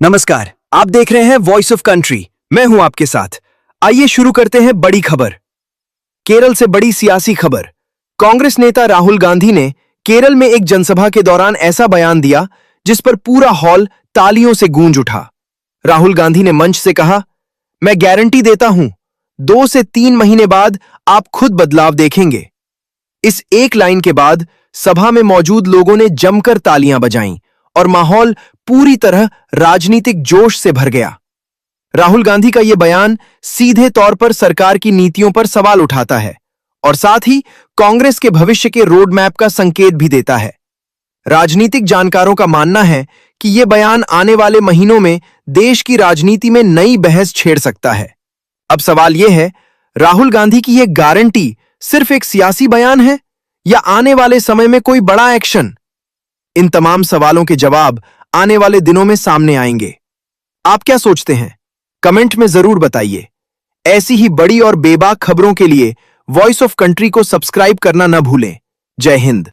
नमस्कार, आप देख रहे हैं वॉइस ऑफ कंट्री। मैं हूं आपके साथ। आइए शुरू करते हैं बड़ी खबर। केरल से बड़ी सियासी खबर। कांग्रेस नेता राहुल गांधी ने केरल में एक जनसभा के दौरान ऐसा बयान दिया जिस पर पूरा हॉल तालियों से गूंज उठा। राहुल गांधी ने मंच से कहा, मैं गारंटी देता हूं 2 से 3 महीने बाद आप खुद बदलाव देखेंगे। इस एक लाइन के बाद सभा में मौजूद लोगों ने जमकर तालियां बजाईं और माहौल पूरी तरह राजनीतिक जोश से भर गया। राहुल गांधी का यह बयान सीधे तौर पर सरकार की नीतियों पर सवाल उठाता है और साथ ही कांग्रेस के भविष्य के रोड मैप का संकेत भी देता है। राजनीतिक जानकारों का मानना है कि यह बयान आने वाले महीनों में देश की राजनीति में नई बहस छेड़ सकता है। अब सवाल यह है, राहुल गांधी की यह गारंटी सिर्फ एक सियासी बयान है या आने वाले समय में कोई बड़ा एक्शन? इन तमाम सवालों के जवाब आने वाले दिनों में सामने आएंगे। आप क्या सोचते हैं? कमेंट में जरूर बताइए। ऐसी ही बड़ी और बेबाक खबरों के लिए वॉइस ऑफ कंट्री को सब्सक्राइब करना न भूलें। जय Hind.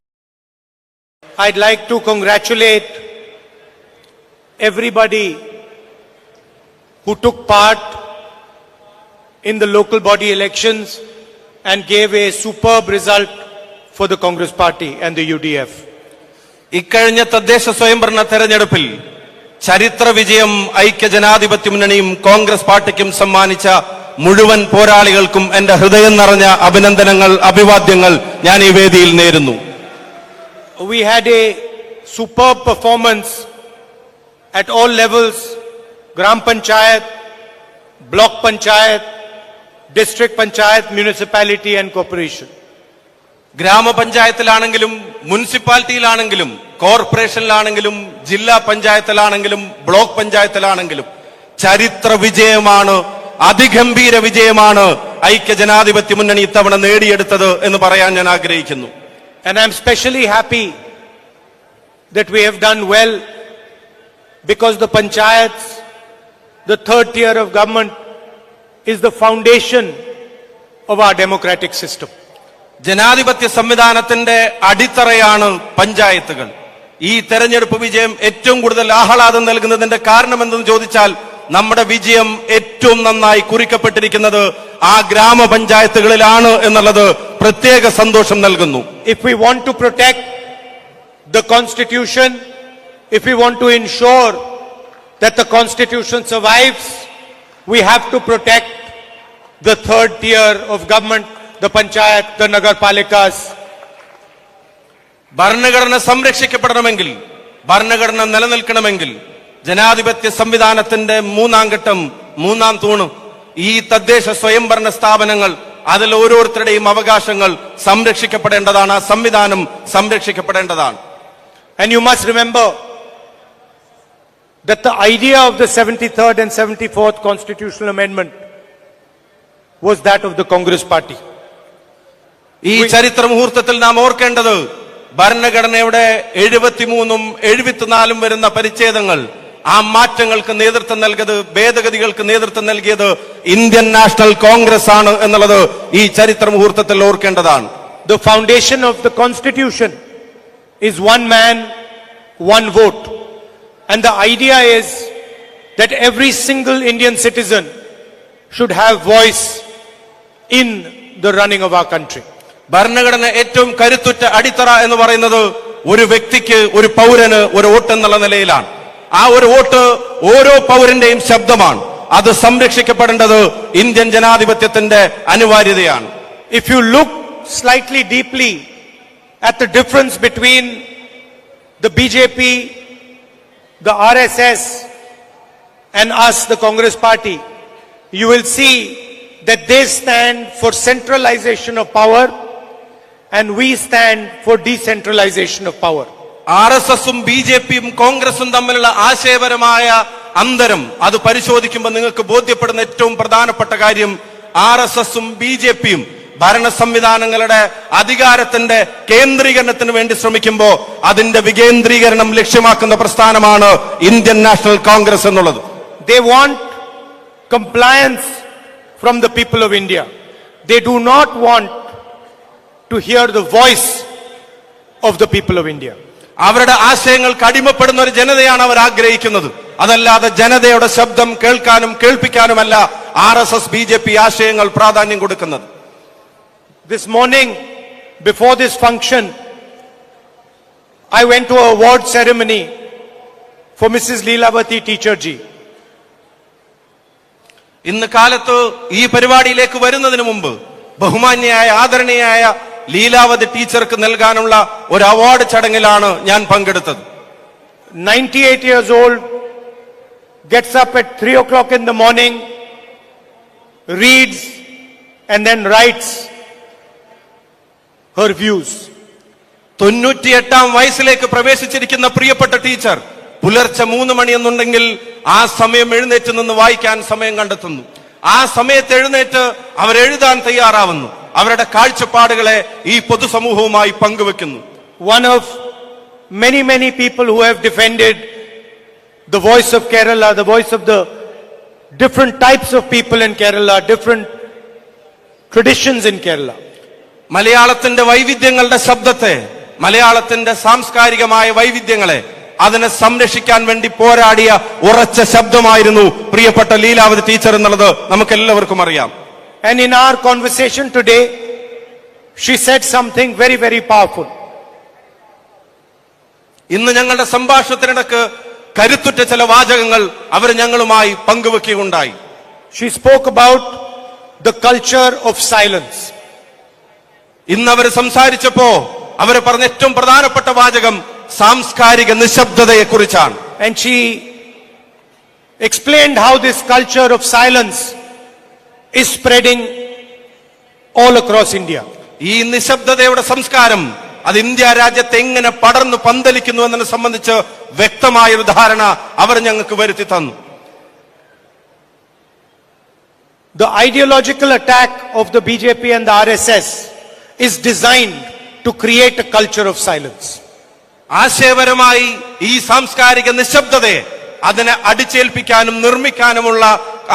I'd like to congratulate everybody who took part in the local body elections and gave a superb result for the Congress Party and the UDF. ഇക്കഴിഞ്ഞ തദ്ദേശ സ്വയംഭരണ തെരഞ്ഞെടുപ്പിൽ ചരിത്ര വിജയം ഐക്യജനാധിപത്യ മുന്നണിയും കോൺഗ്രസ് പാർട്ടിക്കും സമ്മാനിച്ച മുഴുവൻ പോരാളികൾക്കും എന്റെ ഹൃദയം നിറഞ്ഞ അഭിനന്ദനങ്ങൾ, അഭിവാദ്യങ്ങൾ ഞാൻ ഈ വേദിയിൽ നേരുന്നു. We had a superb performance at all levels: Gram Panchayat, Block Panchayat, District Panchayat, Municipality and Corporation. ഗ്രാമപഞ്ചായത്തിലാണെങ്കിലും മുനിസിപ്പാലിറ്റിയിലാണെങ്കിലും കോർപ്പറേഷനിലാണെങ്കിലും ജില്ലാ പഞ്ചായത്തിലാണെങ്കിലും ബ്ലോക്ക് പഞ്ചായത്തിലാണെങ്കിലും ചരിത്ര വിജയമാണ്, അതിഗംഭീര വിജയമാണ് ഐക്യജനാധിപത്യ മുന്നണി ഇത്തവണ നേടിയെടുത്തത് എന്ന് പറയാൻ ഞാൻ ആഗ്രഹിക്കുന്നു. And I'm especially happy that we have done well because the panchayats, the third tier of government, is the foundation of our democratic system. ജനാധിപത്യ സംവിധാനത്തിന്റെ അടിത്തറയാണ് പഞ്ചായത്തുകൾ. ഈ തെരഞ്ഞെടുപ്പ് വിജയം ഏറ്റവും കൂടുതൽ ആഹ്ലാദം നൽകുന്നതിന്റെ കാരണം എന്തെന്ന് ചോദിച്ചാൽ നമ്മുടെ വിജയം ഏറ്റവും നന്നായി കുറിക്കപ്പെട്ടിരിക്കുന്നത് ആ ഗ്രാമപഞ്ചായത്തുകളിലാണ് എന്നുള്ളത് പ്രത്യേക സന്തോഷം നൽകുന്നു. If we want to protect the constitution, if we want to ensure that the constitution survives, we have to protect the third tier of government, the panchayat, the nagarpalikas. ഭരണഘടന സംരക്ഷിക്കപ്പെടണമെങ്കിൽ, ഭരണഘടന നിലനിൽക്കണമെങ്കിൽ ജനാധിപത്യ സംവിധാനത്തിന്റെ മൂന്നാം ഘട്ടം, മൂന്നാം തൂണ് ഈ തദ്ദേശ സ്വയംഭരണ സ്ഥാപനങ്ങൾ, അതിൽ ഓരോരുത്തരുടെയും അവകാശങ്ങൾ സംരക്ഷിക്കപ്പെടേണ്ടതാണ്, ആ സംവിധാനം സംരക്ഷിക്കപ്പെടേണ്ടതാണ്. And you must remember that the idea of the 73rd and 74th constitutional amendment was that of the Congress Party. ഈ ചരിത്ര മുഹൂർത്തത്തിൽ നാം ഓർക്കേണ്ടത് ഭരണഘടനയുടെ 73ഉം 74ഉം വരുന്ന പരിച്ഛേദങ്ങൾ, ആ മാറ്റങ്ങൾക്ക് നേതൃത്വം നൽകിയത്, ഭേദഗതികൾക്ക് നേതൃത്വം നൽകിയത് ഇന്ത്യൻ നാഷണൽ കോൺഗ്രസ് ആണ് എന്നുള്ളത് ഈ ചരിത്ര മുഹൂർത്തത്തിൽ ഓർക്കേണ്ടതാണ്. The foundation of the constitution is one man, one vote. And the idea is that every single Indian citizen should have voice in the running of our country. ഭരണഘടന ഏറ്റവും കരുത്തുറ്റ അടിത്തറ എന്ന് പറയുന്നത് ഒരു വ്യക്തിക്ക്, ഒരു പൗരന് ഒരു വോട്ട് എന്നുള്ള നിലയിലാണ്. ആ ഒരു വോട്ട് ഓരോ പൗരന്റെയും ശബ്ദമാണ്. അത് സംരക്ഷിക്കപ്പെടേണ്ടത് ഇന്ത്യൻ ജനാധിപത്യത്തിന്റെ അനിവാര്യതയാണ്. If you look slightly deeply at the difference between the BJP, the RSS and us, the Congress Party, you will see that they stand for centralization of power and we stand for decentralization of power. RSSും BJPയും കോൺഗ്രസും തമ്മിലുള്ള ആശയപരമായ അന്തരം അത് പരിശോധിക്കുമ്പോൾ നിങ്ങൾക്ക് ബോധ്യപ്പെടുന്ന ഏറ്റവും പ്രധാനപ്പെട്ട കാര്യം RSSും BJPയും ഭരണ സംവിധാനങ്ങളുടെ അധികാരത്തിന്റെ കേന്ദ്രീകരണത്തിന് വേണ്ടി ശ്രമിക്കുമ്പോൾ അതിന്റെ വികേന്ദ്രീകരണം ലക്ഷ്യമാക്കുന്ന പ്രസ്ഥാനമാണ് ഇന്ത്യൻ നാഷണൽ കോൺഗ്രസ് എന്നുള്ളത്. They want compliance from the people of India. They do not want to hear the voice of the people of India. അവരുടെ ആശയങ്ങൾക്ക് അടിമപ്പെടുന്ന ഒരു ജനതയാണ് അവർ ആഗ്രഹിക്കുന്നത്. അതല്ലാതെ ജനതയുടെ ശബ്ദം കേൾക്കാനും കേൾപ്പിക്കാനുമല്ല RSS BJP ആശയങ്ങൾ പ്രാധാന്യം കൊടുക്കുന്നത്. This morning, before this function, I went to an award ceremony for Mrs. Leelavati Teacher ji. ഇന്ന് കാലത്ത് ഈ പരിപാടിയിലേക്ക് വരുന്നതിന് മുമ്പ് ബഹുമാന്യയായ ആദരണീയായ ലീലാവതി ടീച്ചർക്ക് നൽകാനുള്ള ഒരു അവാർഡ് ചടങ്ങിലാണ് ഞാൻ പങ്കെടുത്തത്. 98 years old, gets up at 3 o'clock in the morning, reads and then writes her views. 98-ാം വയസ്സിലേക്ക് പ്രവേശിച്ചിരിക്കുന്ന പ്രിയപ്പെട്ട ടീച്ചർ പുലർച്ചെ 3 മണി എന്നുണ്ടെങ്കിൽ ആ സമയം എഴുന്നേറ്റ് നിന്ന് വായിക്കാൻ സമയം കണ്ടെത്തുന്നു. ആ സമയത്ത് എഴുന്നേറ്റ് അവരെഴുതാൻ തയ്യാറാവുന്നു. അവരുടെ കാഴ്ചപ്പാടുകളെ ഈ പൊതുസമൂഹവുമായി പങ്കുവെക്കുന്നു. One of many people who have defended the voice of Kerala, the voice of the different types of people in Kerala, different traditions in Kerala. മലയാളത്തിന്റെ വൈവിധ്യങ്ങളുടെ ശബ്ദത്തെ, മലയാളത്തിന്റെ സാംസ്കാരികമായ വൈവിധ്യങ്ങളെ അതിനെ സംരക്ഷിക്കാൻ വേണ്ടി പോരാടിയ ഉറച്ച ശബ്ദമായിരുന്നു പ്രിയപ്പെട്ട ലീലാവതി ടീച്ചർ എന്നുള്ളത് നമുക്ക് എല്ലാവർക്കും അറിയാം. And in our conversation today, she said something very powerful. ഇന്ന് ഞങ്ങളുടെ സംഭാഷണത്തിനിടക്ക് കരുത്തുറ്റ ചില വാചകങ്ങൾ അവർ ഞങ്ങളുമായി പങ്കുവെക്കുകയുണ്ടായി. She spoke about the culture of silence. ഇന്ന് അവർ സംസാരിച്ചപ്പോ അവർ പറഞ്ഞ ഏറ്റവും പ്രധാനപ്പെട്ട വാചകം സാംസ്കാരിക നിശബ്ദതയെ കുറിച്ചാണ്. And she explained how this culture of silence is spreading all across India. ഈ നിശബ്ദതയുടെ സംസ്കാരം അത് ഇന്ത്യ രാജ്യത്തെ എങ്ങനെ പടർന്നു പന്തലിക്കുന്നു എന്നതിനെ സംബന്ധിച്ച് വ്യക്തമായൊരു ധാരണ അവർ ഞങ്ങൾക്ക് വരുത്തി തന്നു. The ideological attack of the BJP and the RSS is designed to create a culture of silence. ആശയപരമായി ഈ സാംസ്കാരിക നിശബ്ദതയെ അതിനെ അടിച്ചേൽപ്പിക്കാനും നിർമ്മിക്കാനുമുള്ള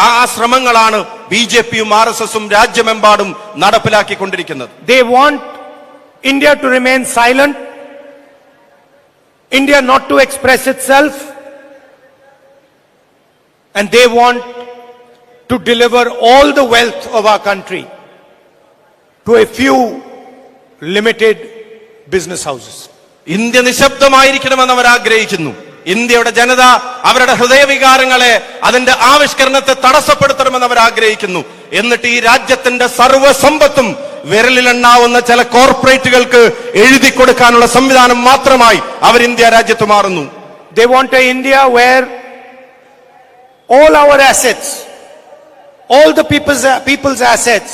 ആ ശ്രമങ്ങളാണ് BJPയും RSSഉം രാജ്യമെമ്പാടും നടപ്പിലാക്കിക്കൊണ്ടിരിക്കുന്നത്. They want India to remain silent, India not to express itself, and they want to deliver all the wealth of our country to a few limited business houses. India നിശബ്ദമായിരിക്കണമെന്ന് അവർ ആഗ്രഹിക്കുന്നു. ഇന്ത്യയുടെ ജനത അവരുടെ ഹൃദയവികാരങ്ങളെ, അതിന്റെ ആവിഷ്കരണത്തെ തടസ്സപ്പെടുത്തണമെന്ന് അവർ ആഗ്രഹിക്കുന്നു. എന്നിട്ട് ഈ രാജ്യത്തിന്റെ സർവ്വസമ്പത്തും വിരലിലെണ്ണാവുന്ന ചില കോർപ്പറേറ്റുകൾക്ക് എഴുതി കൊടുക്കാനുള്ള സംവിധാനം മാത്രമായി അവർ ഇന്ത്യ രാജ്യത്ത് മാറുന്നു. They want an India where all our assets, all the people's assets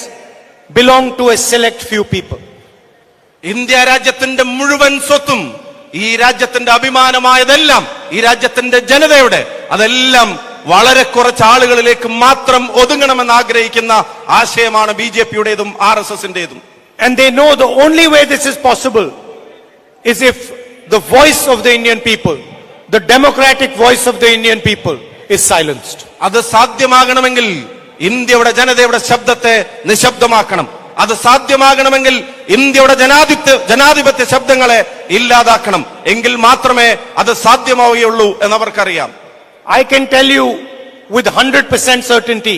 belong to a select few people. India രാജ്യത്തിന്റെ മുഴുവൻ സ്വത്തും, ഈ രാജ്യത്തിന്റെ അഭിമാനമായതെല്ലാം, ഈ രാജ്യത്തിന്റെ ജനതയുടെ അതെല്ലാം വളരെ കുറച്ച് ആളുകളിലേക്ക് മാത്രം ഒതുങ്ങണമെന്ന് ആഗ്രഹിക്കുന്ന ആശയമാണ് BJPയുടേതും RSSന്റേതും. And they know the only way this is possible is if the voice of the Indian people, the democratic voice of the Indian people, is silenced. അത് സാധ്യമാകണമെങ്കിൽ ഇന്ത്യയുടെ ജനതയുടെ ശബ്ദത്തെ നിശബ്ദമാക്കണം. അത് സാധ്യമാകണമെങ്കിൽ ഇന്ത്യയുടെ ജനാധിപത്യ ശബ്ദങ്ങളെ ഇല്ലാതാക്കണം. എങ്കിൽ മാത്രമേ അത് സാധ്യമാവുകയുള്ളൂ എന്നവർക്കറിയാം. I can tell you with 100% certainty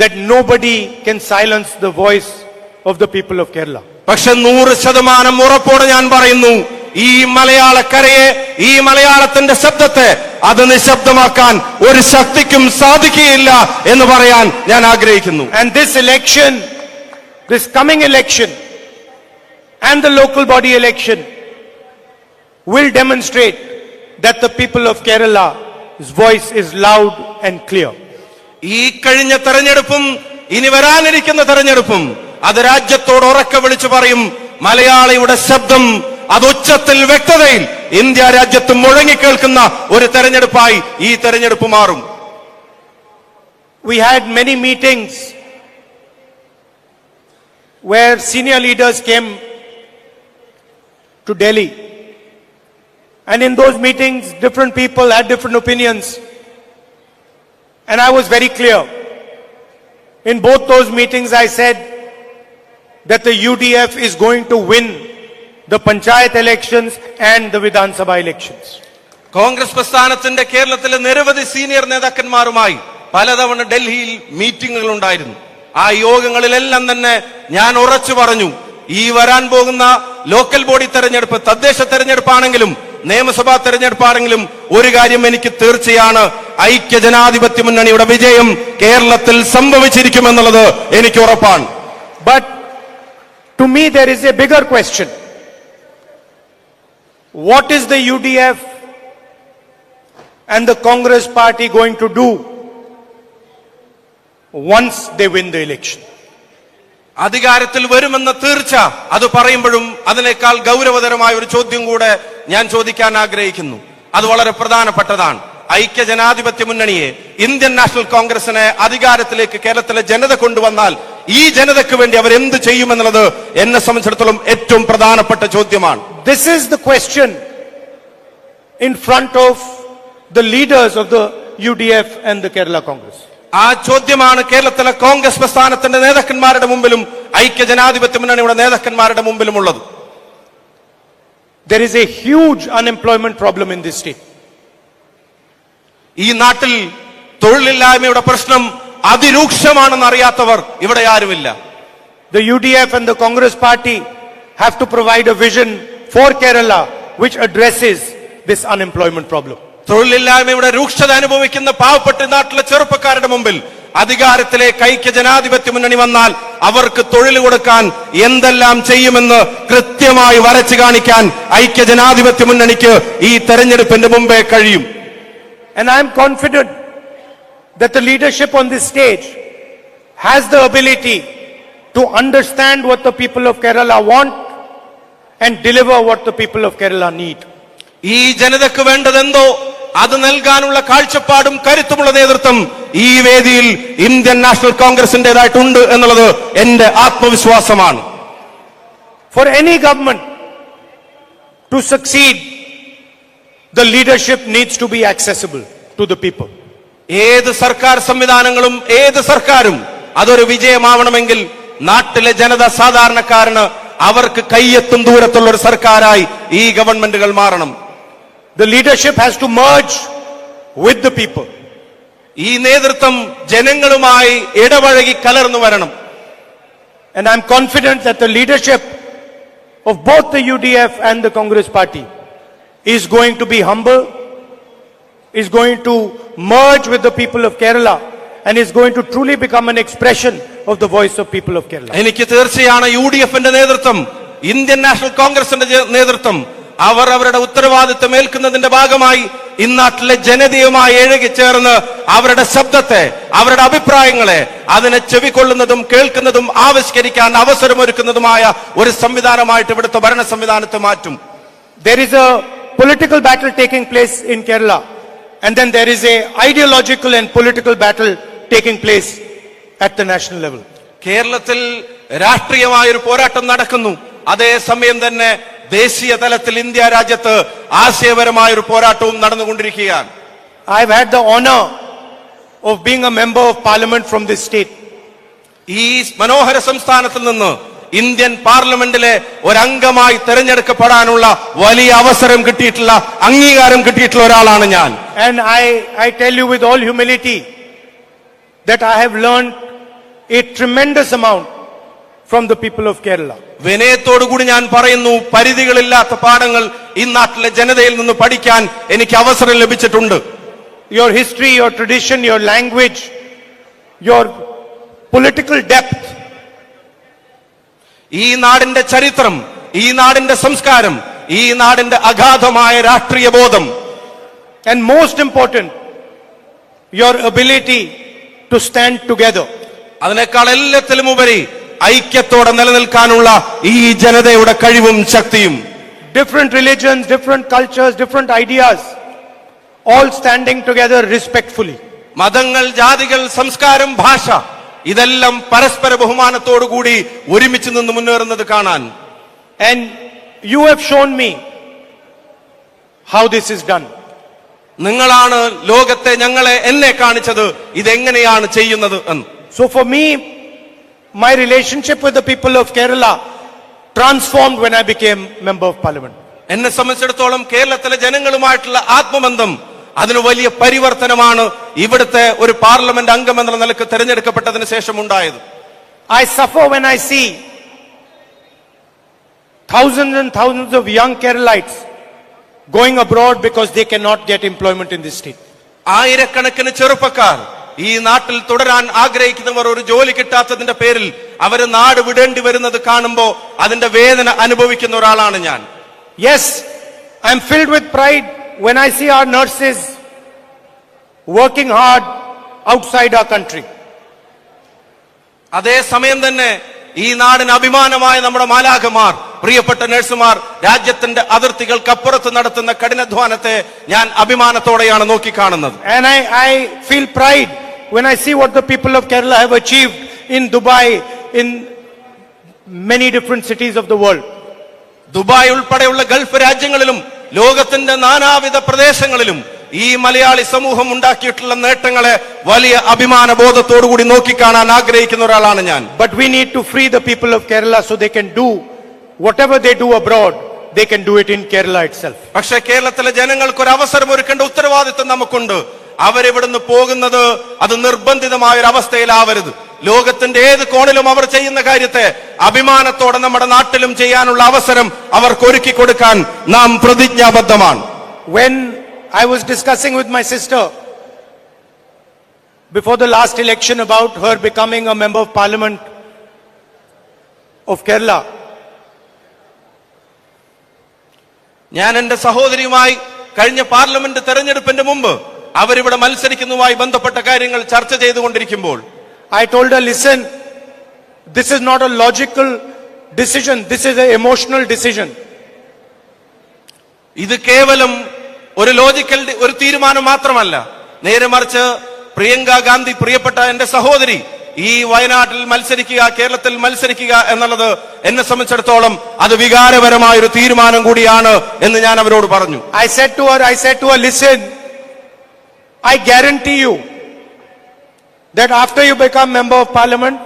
that nobody can silence the voice of the people of Kerala. പക്ഷെ 100% ഉറപ്പോടെ ഞാൻ പറയുന്നു, ഈ മലയാളക്കരയെ, ഈ മലയാളത്തിന്റെ ശബ്ദത്തെ അത് നിശബ്ദമാക്കാൻ ഒരു ശക്തിക്കും സാധിക്കുകയില്ല എന്ന് പറയാൻ ഞാൻ ആഗ്രഹിക്കുന്നു. And this election, this coming election and the local body election will demonstrate that the people of Kerala's voice is loud and clear. ഈ കഴിഞ്ഞ തെരഞ്ഞെടുപ്പും ഇനി വരാനിരിക്കുന്ന തെരഞ്ഞെടുപ്പും അത് രാജ്യത്തോട് ഉറക്കെ വിളിച്ചു പറയും, മലയാളിയുടെ ശബ്ദം അത് ഉച്ചത്തിൽ വ്യക്തതയിൽ ഇന്ത്യ രാജ്യത്ത് മുഴങ്ങിക്കേൾക്കുന്ന ഒരു തെരഞ്ഞെടുപ്പായി ഈ തെരഞ്ഞെടുപ്പ് മാറും. We had many meetings where senior leaders came to Delhi. And in those meetings, different people had different opinions. And I was very clear. In both those meetings, I said that the UDF is going to win the Panchayat elections and the Vidhan Sabha elections. Congress പ്രസ്ഥാനത്തിന്റെ കേരളത്തിലെ നിരവധി senior നേതാക്കന്മാരുമായി പലതവണ ഡൽഹിയിൽ മീറ്റിംഗുകൾ ഉണ്ടായിരുന്നു. ആ യോഗങ്ങളിലെല്ലാം തന്നെ ഞാൻ ഉറച്ചു പറഞ്ഞു, ഈ വരാൻ പോകുന്ന ലോക്കൽ ബോഡി തെരഞ്ഞെടുപ്പ്, തദ്ദേശ തെരഞ്ഞെടുപ്പാണെങ്കിലും നിയമസഭാ തെരഞ്ഞെടുപ്പാണെങ്കിലും ഒരു കാര്യം എനിക്ക് തീർച്ചയാണ്, ഐക്യജനാധിപത്യ മുന്നണിയുടെ വിജയം കേരളത്തിൽ സംഭവിച്ചിരിക്കുമെന്നുള്ളത് എനിക്ക് ഉറപ്പാണ്. But to me there is a bigger question. What is the UDF and the Congress party going to do once they win the election? അധികാരത്തിൽ വരുമെന്ന തീർച്ച അത് പറയുമ്പോഴും അതിനേക്കാൾ ഗൗരവതരമായ ഒരു ചോദ്യം കൂടെ ഞാൻ ചോദിക്കാൻ ആഗ്രഹിക്കുന്നു. അത് വളരെ പ്രധാനപ്പെട്ടതാണ്. ഐക്യജനാധിപത്യ മുന്നണിയെ, ഇന്ത്യൻ നാഷണൽ കോൺഗ്രസിനെ അധികാരത്തിലേക്ക് കേരളത്തിലെ ജനത കൊണ്ടുവന്നാൽ ഈ ജനതയ്ക്ക് വേണ്ടി അവർ എന്ത് ചെയ്യുമെന്നുള്ളത് എന്നെ സംബന്ധിച്ചിടത്തോളം ഏറ്റവും പ്രധാനപ്പെട്ട ചോദ്യമാണ്. This is the question in front of the leaders of the UDF and the Kerala Congress. ആ ചോദ്യമാണ് കേരളത്തിലെ കോൺഗ്രസ് പ്രസ്ഥാനത്തിന്റെ നേതാക്കന്മാരുടെ മുമ്പിലും ഐക്യജനാധിപത്യ മുന്നണിയുടെ നേതാക്കന്മാരുടെ മുമ്പിലുമുള്ളത്. There is a huge unemployment problem in this state. ഈ നാട്ടിൽ തൊഴിലില്ലായ്മയുടെ പ്രശ്നം അതിരൂക്ഷമാണെന്ന് അറിയാത്തവർ ഇവിടെ ആരുമില്ല. The UDF and the Congress party have to provide a vision for Kerala which addresses this unemployment problem. തൊഴിലില്ലായ്മയുടെ രൂക്ഷത അനുഭവിക്കുന്ന പാവപ്പെട്ട നാട്ടിലെ ചെറുപ്പക്കാരുടെ മുമ്പിൽ അധികാരത്തിലേക്ക് ഐക്യജനാധിപത്യ മുന്നണി വന്നാൽ അവർക്ക് തൊഴിൽ കൊടുക്കാൻ എന്തെല്ലാം ചെയ്യുമെന്ന് കൃത്യമായി വരച്ചു കാണിക്കാൻ ഐക്യജനാധിപത്യ മുന്നണിക്ക് ഈ തെരഞ്ഞെടുപ്പിന്റെ മുമ്പേ കഴിയും. And I am confident that the leadership on this stage has the ability to understand what the people of Kerala want and deliver what the people of Kerala need. ഈ ജനതയ്ക്ക് വേണ്ടതെന്തോ അത് നൽകാനുള്ള കാഴ്ചപ്പാടും കരുത്തുമുള്ള നേതൃത്വം ഈ വേദിയിൽ ഇന്ത്യൻ നാഷണൽ കോൺഗ്രസിന്റേതായിട്ടുണ്ട് എന്നുള്ളത് എന്റെ ആത്മവിശ്വാസമാണ്. For any government to succeed, the leadership needs to be accessible to the people. ഏത് സർക്കാർ സംവിധാനങ്ങളും ഏത് സർക്കാരും അതൊരു വിജയമാവണമെങ്കിൽ നാട്ടിലെ ജനത, സാധാരണക്കാരന് അവർക്ക് കയ്യെത്തും ദൂരത്തുള്ള ഒരു സർക്കാരായി ഈ ഗവൺമെന്റുകൾ മാറണം. The leadership has to merge with the people. ഈ നേതൃത്വം ജനങ്ങളുമായി ഇടപഴകി കലർന്നു വരണം. And I'm confident that the leadership of both the UDF and the Congress party is going to be humble, is going to merge with the people of Kerala, and is going to truly become an expression of the voice of people of Kerala. എനിക്ക് തീർച്ചയാണ് UDFന്റെ നേതൃത്വം, Indian national കോൺഗ്രസിന്റെ നേതൃത്വം അവർ അവരുടെ ഉത്തരവാദിത്വം ഏൽക്കുന്നതിന്റെ ഭാഗമായി ഇന്നാട്ടിലെ ജനതയുമായി ഇഴകിച്ചേർന്ന് അവരുടെ ശബ്ദത്തെ, അവരുടെ അഭിപ്രായങ്ങളെ അതിനെ ചെവിക്കൊള്ളുന്നതും കേൾക്കുന്നതും ആവിഷ്കരിക്കാൻ അവസരമൊരുക്കുന്നതുമായ ഒരു സംവിധാനമായിട്ട് ഇവിടുത്തെ ഭരണ സംവിധാനത്തെ മാറ്റും. There is a political battle taking place in Kerala, and then there is a ideological and political battle taking place at the national level. കേരളത്തിൽ രാഷ്ട്രീയമായൊരു പോരാട്ടം നടക്കുന്നു. അതേസമയം തന്നെ ദേശീയ തലത്തിൽ ഇന്ത്യ രാജ്യത്ത് ആശയപരമായൊരു പോരാട്ടവും നടന്നുകൊണ്ടിരിക്കുകയാണ്. I've had the honor of being a member of parliament from this state. ഈ മനോഹര സംസ്ഥാനത്തിൽ നിന്ന് ഇന്ത്യൻ പാർലമെന്റിലെ ഒരംഗമായി തെരഞ്ഞെടുക്കപ്പെടാനുള്ള വലിയ അവസരം കിട്ടിയിട്ടുള്ള, അംഗീകാരം കിട്ടിയിട്ടുള്ള ഒരാളാണ് ഞാൻ. And I tell you with all humility that I have learned a tremendous amount from the people of Kerala. വിനയത്തോടുകൂടി ഞാൻ പറയുന്നു, പരിധികളില്ലാത്ത പാഠങ്ങൾ ഈ നാട്ടിലെ ജനതയിൽ നിന്ന് പഠിക്കാൻ എനിക്ക് അവസരം ലഭിച്ചിട്ടുണ്ട്. Your history, your tradition, your language, your political depth. ഈ നാടിന്റെ ചരിത്രം, ഈ നാടിന്റെ സംസ്കാരം, ഈ നാടിന്റെ അഗാധമായ രാഷ്ട്രീയ ബോധം, And most important, your ability to stand together. അതിനേക്കാൾ എല്ലാത്തിലും ഉപരി ഐക്യത്തോടെ നിലനിൽക്കാനുള്ള ഈ ജനതയുടെ കഴിവും ശക്തിയും. Different religions, different cultures, different ideas, all standing together respectfully. മതങ്ങൾ, ജാതികൾ, സംസ്കാരം, ഭാഷ ഇതെല്ലാം പരസ്പര ബഹുമാനത്തോടുകൂടി ഒരുമിച്ച് നിന്ന് മുന്നേറുന്നത് കാണാൻ. And you have shown me how this is done. നിങ്ങളാണ് ലോകത്തെ എന്നെ കാണിച്ചത് ഇതെങ്ങനെയാണ് ചെയ്യുന്നത് എന്ന്. So for me, my relationship with the people of Kerala transformed when I became member of parliament. എന്നെ സംബന്ധിച്ചിടത്തോളം കേരളത്തിലെ ജനങ്ങളുമായിട്ടുള്ള ആത്മബന്ധം അതിന് വലിയ പരിവർത്തനമാണ് ഇവിടുത്തെ ഒരു പാർലമെന്റ് അംഗം എന്ന നിലക്ക് തെരഞ്ഞെടുക്കപ്പെട്ടതിന് ശേഷം ഉണ്ടായത്. I suffer when I see thousands and thousands of young Keralites going abroad because they cannot get employment in this state. ആയിരക്കണക്കിന് ചെറുപ്പക്കാർ ഈ നാട്ടിൽ തുടരാൻ ആഗ്രഹിക്കുന്നവർ ഒരു ജോലി കിട്ടാത്തതിന്റെ പേരിൽ അവര് നാട് വിടേണ്ടി വരുന്നത് കാണുമ്പോൾ അതിന്റെ വേദന അനുഭവിക്കുന്ന ഒരാളാണ് ഞാൻ. Yes, I am filled with pride when I see our nurses working hard outside our country. അതേ സമയം തന്നെ ഈ നാടിന് അഭിമാനമായ നമ്മുടെ മാലാഖമാർ, പ്രിയപ്പെട്ട നഴ്സുമാർ രാജ്യത്തിന്റെ അതിർത്തികൾക്കപ്പുറത്ത് നടത്തുന്ന കഠിനാധ്വാനത്തെ ഞാൻ അഭിമാനത്തോടെയാണ് നോക്കിക്കാണുന്നത്. And I feel pride when I see what the people of Kerala have achieved in Dubai, in many different cities of the world. Dubai ഉൾപ്പെടെയുള്ള ഗൾഫ് രാജ്യങ്ങളിലും ലോകത്തിന്റെ നാനാവിധ പ്രദേശങ്ങളിലും ഈ മലയാളി സമൂഹം ഉണ്ടാക്കിയിട്ടുള്ള നേട്ടങ്ങളെ വലിയ അഭിമാന ബോധത്തോടുകൂടി നോക്കിക്കാണാൻ ആഗ്രഹിക്കുന്ന ഒരാളാണ് ഞാൻ. But we need to free the people of Kerala so they can do whatever they do abroad, they can do it in Kerala itself. പക്ഷേ കേരളത്തിലെ ജനങ്ങൾക്ക് ഒരു അവസരം ഒരുക്കേണ്ട ഉത്തരവാദിത്വം നമുക്കുണ്ട്. അവരിവിടുന്ന് പോകുന്നത് അത് നിർബന്ധിതമായ ഒരു അവസ്ഥയിലാവരുത്. ലോകത്തിന്റെ ഏത് കോണിലും അവർ ചെയ്യുന്ന കാര്യത്തെ അഭിമാനത്തോടെ നമ്മുടെ നാട്ടിലും ചെയ്യാനുള്ള അവസരം അവർക്ക് ഒരുക്കി കൊടുക്കാൻ നാം പ്രതിജ്ഞാബദ്ധമാണ്. When I was discussing with my sister before the last election about her becoming a member of parliament of Kerala, ഞാൻ എന്റെ സഹോദരിയുമായി കഴിഞ്ഞ പാർലമെന്റ് തെരഞ്ഞെടുപ്പിന്റെ മുമ്പ് അവരിവിടെ മത്സരിക്കുന്നതുമായി ബന്ധപ്പെട്ട കാര്യങ്ങൾ ചർച്ച ചെയ്തുകൊണ്ടിരിക്കുമ്പോൾ I told her, listen, this is not a logical decision, this is an emotional decision. ഇത് കേവലം ഒരു ലോജിക്കൽ ഒരു തീരുമാനം മാത്രമല്ല, നേരെ മറിച്ച് പ്രിയങ്ക ഗാന്ധി, പ്രിയപ്പെട്ട എന്റെ സഹോദരി, ഈ വയനാട്ടിൽ മത്സരിക്കുക, കേരളത്തിൽ മത്സരിക്കുക എന്നുള്ളത് എന്നെ സംബന്ധിച്ചിടത്തോളം അത് വികാരപരമായ ഒരു തീരുമാനം കൂടിയാണ് എന്ന് ഞാൻ അവരോട് പറഞ്ഞു. I said to her, listen, I guarantee you that after you become member of parliament,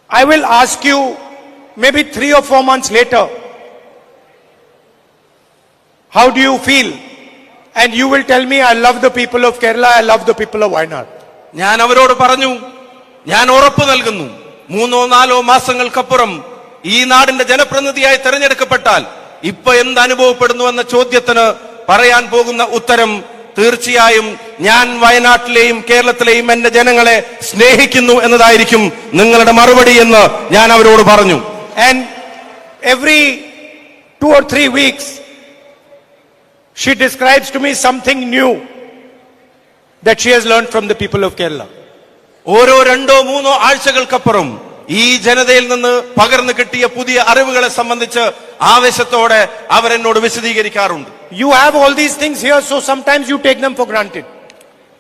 I will ask you maybe 3 or 4 months later, how do you feel? And you will tell me, I love the people of Kerala, I love the people of Wayanad. ഞാൻ അവരോട് പറഞ്ഞു, ഞാൻ ഉറപ്പ് നൽകുന്നു, 3-4 മാസങ്ങൾക്കപ്പുറം ഈ നാടിന്റെ ജനപ്രതിനിധിയായി തെരഞ്ഞെടുക്കപ്പെട്ടാൽ ഇപ്പൊ എന്ത് അനുഭവപ്പെടുന്നു എന്ന ചോദ്യത്തിന് പറയാൻ പോകുന്ന ഉത്തരം തീർച്ചയായും ഞാൻ വയനാട്ടിലെയും കേരളത്തിലെയും എന്റെ ജനങ്ങളെ സ്നേഹിക്കുന്നു എന്നതായിരിക്കും നിങ്ങളുടെ മറുപടി എന്ന് ഞാൻ അവരോട് പറഞ്ഞു. And every 2 or 3 weeks she describes to me something new that she has learned from the people of Kerala. ഓരോ 2-3 ആഴ്ചകൾക്കപ്പുറം ഈ ജനതയിൽ നിന്ന് പകർന്നു കിട്ടിയ പുതിയ അറിവുകളെ സംബന്ധിച്ച് ആവേശത്തോടെ അവരെന്നോട് വിശദീകരിക്കാറുണ്ട്. You have all these things here, so sometimes you take them for granted.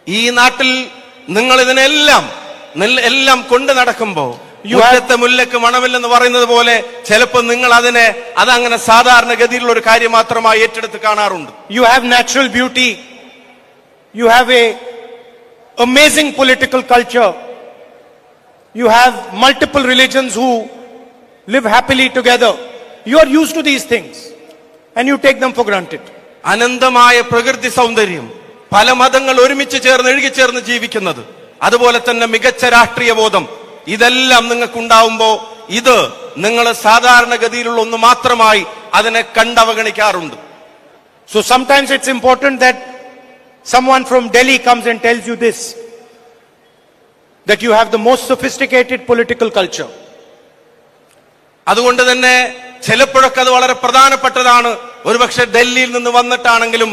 ഈ നാട്ടിൽ നിങ്ങൾ ഇതിനെല്ലാം കൊണ്ട് നടക്കുമ്പോ യുദ്ധത്തെ മുല്ലക്ക് മണമില്ലെന്ന് പറയുന്നത് പോലെ ചിലപ്പോൾ നിങ്ങൾ അതങ്ങനെ സാധാരണഗതിയിലുള്ള ഒരു കാര്യം മാത്രമായി ഏറ്റെടുത്ത് കാണാറുണ്ട്. You have natural beauty. You have a amazing political culture. You have multiple religions who live happily together. You are used to these things and you take them for granted. അനന്തമായ പ്രകൃതി സൗന്ദര്യം, പല മതങ്ങൾ ഒരുമിച്ച് ചേർന്ന് ഇഴുകിച്ചേർന്ന് ജീവിക്കുന്നത്, അതുപോലെ തന്നെ മികച്ച രാഷ്ട്രീയ ബോധം, ഇതെല്ലാം നിങ്ങൾക്കുണ്ടാവുമ്പോ ഇത് നിങ്ങൾ സാധാരണഗതിയിലുള്ള ഒന്ന് മാത്രമായി അതിനെ കണ്ടവഗണിക്കാറുണ്ട്. So sometimes it's important that someone from Delhi comes and tells you this, that you have the most sophisticated political culture. അതുകൊണ്ട് തന്നെ ചിലപ്പോഴൊക്കെ അത് വളരെ പ്രധാനപ്പെട്ടതാണ്. ഒരുപക്ഷെ ഡൽഹിയിൽ നിന്ന് വന്നിട്ടാണെങ്കിലും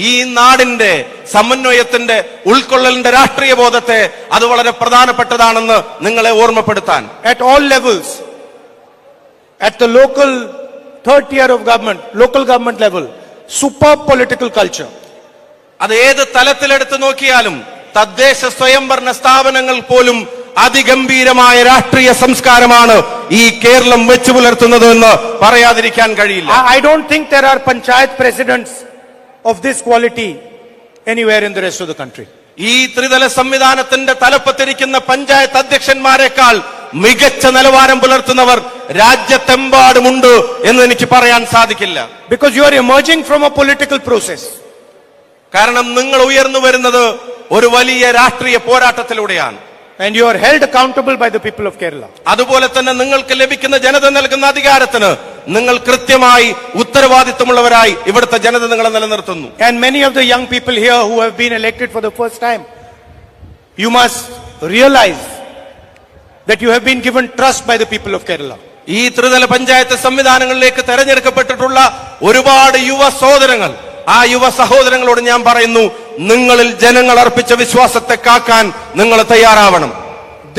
ഈ നാടിന്റെ സമന്വയത്തിന്റെ ഉൾക്കൊള്ളലിന്റെ രാഷ്ട്രീയ ബോധത്തെ അത് വളരെ പ്രധാനപ്പെട്ടതാണെന്ന് നിങ്ങളെ ഓർമ്മപ്പെടുത്താൻ. At all levels, at the local third tier of government, local government level, superb political culture. അത് ഏത് തലത്തിലെടുത്ത് നോക്കിയാലും തദ്ദേശ സ്വയംഭരണ സ്ഥാപനങ്ങൾ പോലും അതിഗംഭീരമായ രാഷ്ട്രീയ സംസ്കാരമാണ് ഈ കേരളം വെച്ചു പുലർത്തുന്നത് എന്ന് പറയാതിരിക്കാൻ കഴിയില്ല. I don't think there are panchayat presidents of this quality anywhere in the rest of the country. ഈ ത്രിതല സംവിധാനത്തിന്റെ തലപ്പത്തിരിക്കുന്ന പഞ്ചായത്ത് അധ്യക്ഷന്മാരെക്കാൾ മികച്ച നിലവാരം പുലർത്തുന്നവർ രാജ്യത്തെമ്പാടുമുണ്ട് എന്ന് എനിക്ക് പറയാൻ സാധിക്കില്ല. Because you are emerging from a political process. കാരണം നിങ്ങൾ ഉയർന്നു വരുന്നത് ഒരു വലിയ രാഷ്ട്രീയ പോരാട്ടത്തിലൂടെയാണ്. And you are held accountable by the people of Kerala. അതുപോലെ തന്നെ നിങ്ങൾക്ക് ലഭിക്കുന്ന ജനത നൽകുന്ന അധികാരത്തിന് നിങ്ങൾ കൃത്യമായി ഉത്തരവാദിത്വമുള്ളവരായി ഇവിടുത്തെ ജനത നിങ്ങളെ നിലനിർത്തുന്നു. And many of the young people here who have been elected for the first time, you must realize that you have been given trust by the people of Kerala. ഈ ത്രിതല പഞ്ചായത്ത് സംവിധാനങ്ങളിലേക്ക് തെരഞ്ഞെടുക്കപ്പെട്ടിട്ടുള്ള ഒരുപാട് യുവ സഹോദരങ്ങൾ, ആ യുവ സഹോദരങ്ങളോട് ഞാൻ പറയുന്നു, നിങ്ങളിൽ ജനങ്ങൾ അർപ്പിച്ച വിശ്വാസത്തെ കാക്കാൻ നിങ്ങൾ തയ്യാറാവണം.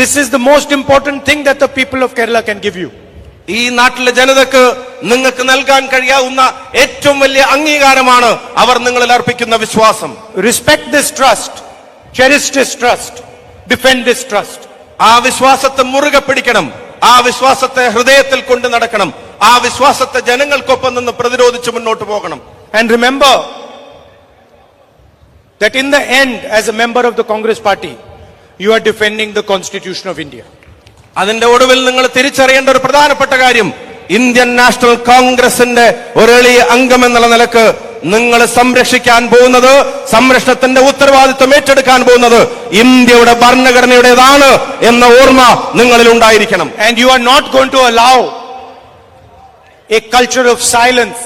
This is the most important thing that the people of Kerala can give you. ഈ നാട്ടിലെ ജനതക്ക് നിങ്ങൾക്ക് നൽകാൻ കഴിയാവുന്ന ഏറ്റവും വലിയ അംഗീകാരമാണ് അവർ നിങ്ങളിൽ അർപ്പിക്കുന്ന വിശ്വാസം. Respect this trust, cherish this trust, defend this trust. ആ വിശ്വാസത്തെ മുറുകെ പിടിക്കണം, ആ വിശ്വാസത്തെ ഹൃദയത്തിൽ കൊണ്ട് നടക്കണം, ആ വിശ്വാസത്തെ ജനങ്ങൾക്കൊപ്പം നിന്ന് പ്രതിരോധിച്ച് മുന്നോട്ട് പോകണം. And remember that in the end, as a member of the Congress party, you are defending the Constitution of India. അതിന്റെ ഒടുവിൽ നിങ്ങൾ തിരിച്ചറിയേണ്ട ഒരു പ്രധാനപ്പെട്ട കാര്യം, ഇന്ത്യൻ നാഷണൽ കോൺഗ്രസിന്റെ ഒരു എളിയ അംഗം എന്നുള്ള നിലക്ക് നിങ്ങൾ സംരക്ഷിക്കാൻ പോകുന്നത്, സംരക്ഷണത്തിന്റെ ഉത്തരവാദിത്വം ഏറ്റെടുക്കാൻ പോകുന്നത് ഇന്ത്യയുടെ ഭരണഘടനയുടേതാണ് എന്ന ഓർമ്മ നിങ്ങളിൽ ഉണ്ടായിരിക്കണം. And you are not going to allow a culture of silence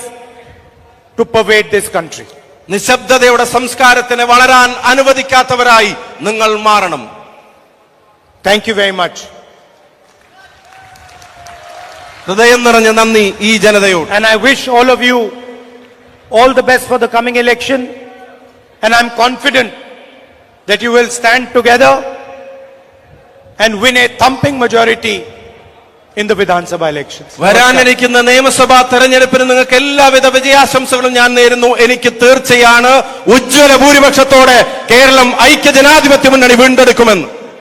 to pervade this country. നിശബ്ദതയുടെ സംസ്കാരത്തിനെ വളരാൻ അനുവദിക്കാത്തവരായി നിങ്ങൾ മാറണം. Thank you very much. ഹൃദയം നിറഞ്ഞ നന്ദി ഈ ജനതയോട്. And I wish all of you all the best for the coming election. And I'm confident that you will stand together and win a thumping majority in the Vidhan Sabha elections. വരാനിരിക്കുന്ന നിയമസഭാ തെരഞ്ഞെടുപ്പിന് നിങ്ങൾക്ക് എല്ലാവിധ വിജയാശംസകളും ഞാൻ നേരുന്നു. എനിക്ക് തീർച്ചയാണ് ഉജ്ജ്വല ഭൂരിപക്ഷത്തോടെ കേരളം ഐക്യ ജനാധിപത്യ മുന്നണി വീണ്ടെടുക്കുമെന്ന്.